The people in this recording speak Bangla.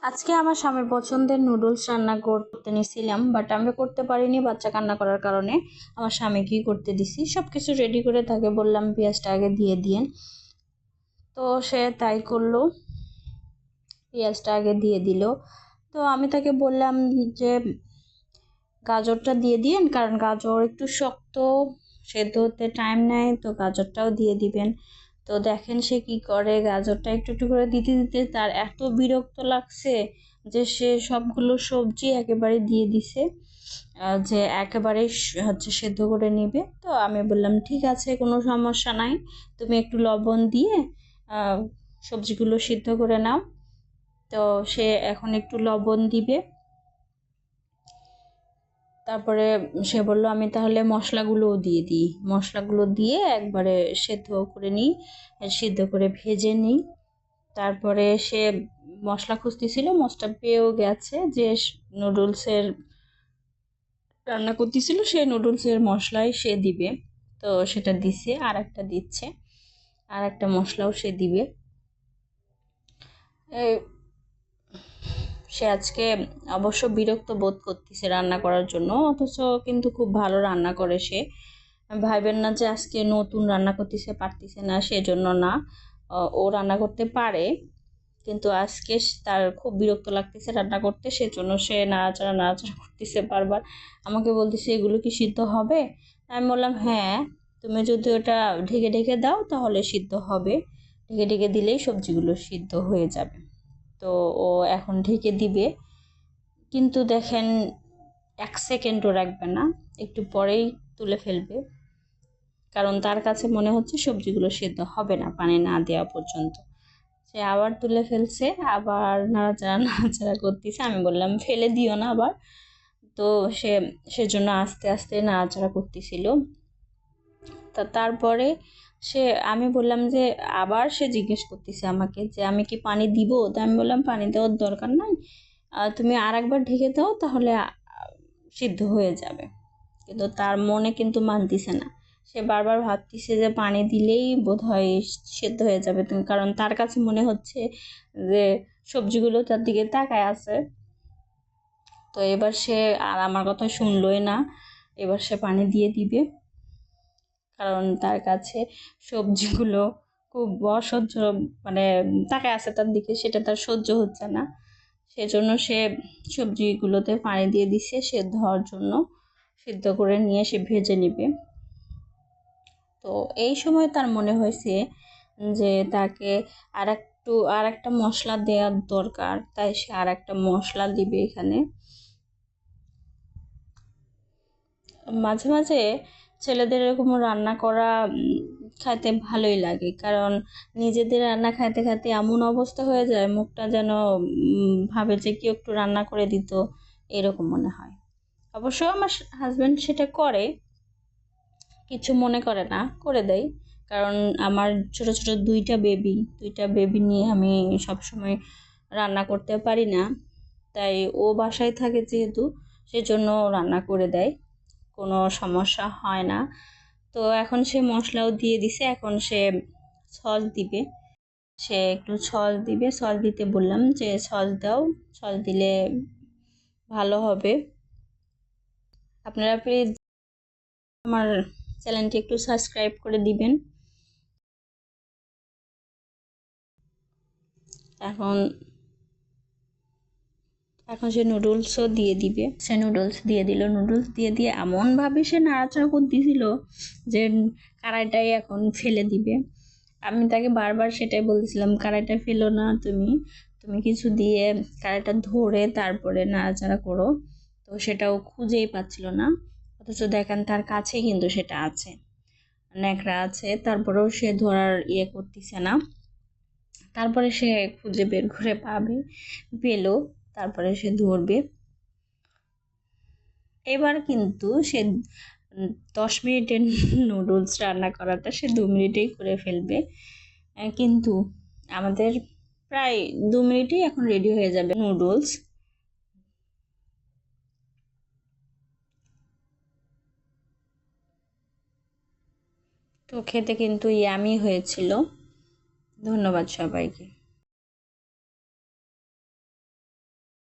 আজকে আমার স্বামীর পছন্দের নুডলস রান্না করতে নিয়েছিলাম, বাট আমি করতে পারিনি বাচ্চা কান্না করার কারণে। আমার স্বামীকেই করতে দিছি। সব কিছু রেডি করে তাকে বললাম পেঁয়াজটা আগে দিয়ে দিয়েন, তো সে তাই করলো, পেঁয়াজটা আগে দিয়ে দিল। তো আমি তাকে বললাম যে গাজরটা দিয়ে দিয়েন, কারণ গাজর একটু শক্ত, সেদ্ধ হতে টাইম নেয়, তো গাজরটাও দিয়ে দিবেন। তো দেখেন সে কি করে, গাজরটা একটু একটু করে দিতে দিতে তার এত বিরক্ত লাগছে যে সে সবগুলো সবজি একেবারে দিয়ে দিছে, যে একেবারে হচ্ছে সেদ্ধ করে নিবে। তো আমি বললাম ঠিক আছে, কোনো সমস্যা নাই, তুমি একটু লবণ দিয়ে সবজিগুলো সিদ্ধ করে নাও। তো সে এখন একটু লবণ দিবে, তারপরে সে বলল আমি তাহলে মশলাগুলোও দিয়ে দিই, মশলাগুলো দিয়ে একবারে সেদ্ধ করে নিই, সিদ্ধ করে ভেজে নিই। তারপরে সে মশলা খুঁজতেছিল, মশলা পেয়েও গেছে, যে নুডলসের রান্না করতেছিল সেই নুডলসের মশলাই সে দিবে। তো সেটা দিছে, আর একটা দিচ্ছে, আর একটা মশলাও সে দিবে। সে আজকে অবশ্য বিরক্ত বোধ করতেছে রান্না করার জন্য, অথচ কিন্তু খুব ভালো রান্না করে সে। ভাইবেন না যে আজকে নতুন রান্না করতেছে পারতেছে না, সেজন্য না, ও রান্না করতে পারে, কিন্তু আজকে তার খুব বিরক্ত লাগতেছে রান্না করতে, সেজন্য সে নাড়াচাড়া নাড়াচাড়া করতেছে বারবার। আমাকে বলতেছে এগুলো কি সিদ্ধ হবে? আমি বললাম হ্যাঁ, তুমি যদি ওটা ঢেকে ঢেকে দাও তাহলে সিদ্ধ হবে, ঢেকে ঢেকে দিলেই সবজিগুলো সিদ্ধ হয়ে যাবে। তো ও এখন ঢেকে দিবে, কিন্তু দেখেন 1 সেকেন্ডও রাখবে না, একটু পরেই তুলে ফেলবে, কারণ তার কাছে মনে হচ্ছে সবজিগুলো সিদ্ধ হবে না পানি না দেওয়া পর্যন্ত। সে আবার তুলে ফেলছে, আবার নাড়াচাড়া নাড়াচাড়া করতেছে। আমি বললাম ফেলে দিও না আবার। তো সে সেজন্য আস্তে আস্তে নাড়াচাড়া করতেছিল। তারপরে সে, আমি বললাম যে, আবার সে জিজ্ঞেস করতেছে আমাকে যে আমি কি পানি দিব? তো আমি বললাম পানি দেওয়ার দরকার নাই, তুমি আর একবার ঢেকে দাও, তাহলে সিদ্ধ হয়ে যাবে। কিন্তু তার মনে কিন্তু মানতেছে না, সে বারবার ভাবতেছে যে পানি দিলেই বোধহয় সিদ্ধ হয়ে যাবে, কারণ তার কাছে মনে হচ্ছে যে সবজিগুলো তার দিকে তাকায় আছে। তো এবার সে আর আমার কথা শুনলোই না, এবার সে পানি দিয়ে দিবে, কারণ তার কাছে সবজিগুলো খুব অসহ্য, মানে তাকায় আছে তার দিকে, সেটা তার সহ্য হচ্ছে না। সেজন্য সে সবজিগুলোতে পানি দিয়ে দিছে সেদ্ধ হওয়ার জন্য, সিদ্ধ করে নিয়ে সে ভেজে নিবে। তো এই সময় তার মনে হয়েছে যে তাকে আর একটা মশলা দেওয়ার দরকার, তাই সে আর একটা মশলা দিবে এখানে। মাঝে মাঝে ছেলেদের এরকম রান্না করা খাইতে ভালোই লাগে, কারণ নিজেদের রান্না খাইতে খাইতে এমন অবস্থা হয়ে যায়, মুখটা যেন ভাবে যে কেউ একটু রান্না করে দিত, এরকম মনে হয়। অবশ্য আমার হাজব্যান্ড সেটা করে, কিছু মনে করে না, করে দেয়, কারণ আমার ছোট ছোট দুইটা বেবি নিয়ে আমি সবসময় রান্না করতে পারি না, তাই ও বাসায় থাকে যেহেতু, সেজন্য রান্না করে দেয়, কোনো সমস্যা হয় না। তো এখন সে মশলাও দিয়ে দিছে, এখন সে সস দিবে, সে একটু সস দিবে, সস দিতে বললাম যে সস দাও, সস দিলে ভালো হবে। আপনারা প্লিজ আমার চ্যানেলটি একটু সাবস্ক্রাইব করে দিবেন। এখন এখন সে নুডলসও দিয়ে দিবে, সে নুডলস দিয়ে দিল, নুডলস দিয়ে দিয়ে এমনভাবে সে নাড়াচাড়া করতেছিল যে কড়াইটাই এখন ফেলে দিবে। আমি তাকে বারবার সেটাই বলতেছিলাম, কড়াইটা ফেলো না, তুমি তুমি কিছু দিয়ে কড়াইটা ধরে তারপরে নাড়াচাড়া করো। তো সেটাও খুঁজেই পাচ্ছিল না, অথচ দেখেন তার কাছে কিন্তু সেটা আছে, ন্যাকড়া আছে, তারপরেও সে ধরার করতেছে না। তারপরে সে খুঁজে বের করে পেলো, তারপরে সে ধরবে। এবার কিন্তু সে 10 মিনিটের নুডলস রান্না করাটা সে 2 মিনিটেই করে ফেলবে, কিন্তু আমাদের প্রায় 2 মিনিটেই এখন রেডি হয়ে যাবে নুডলস। তো খেতে কিন্তু ইয়ামি হয়েছিল। ধন্যবাদ সবাইকে।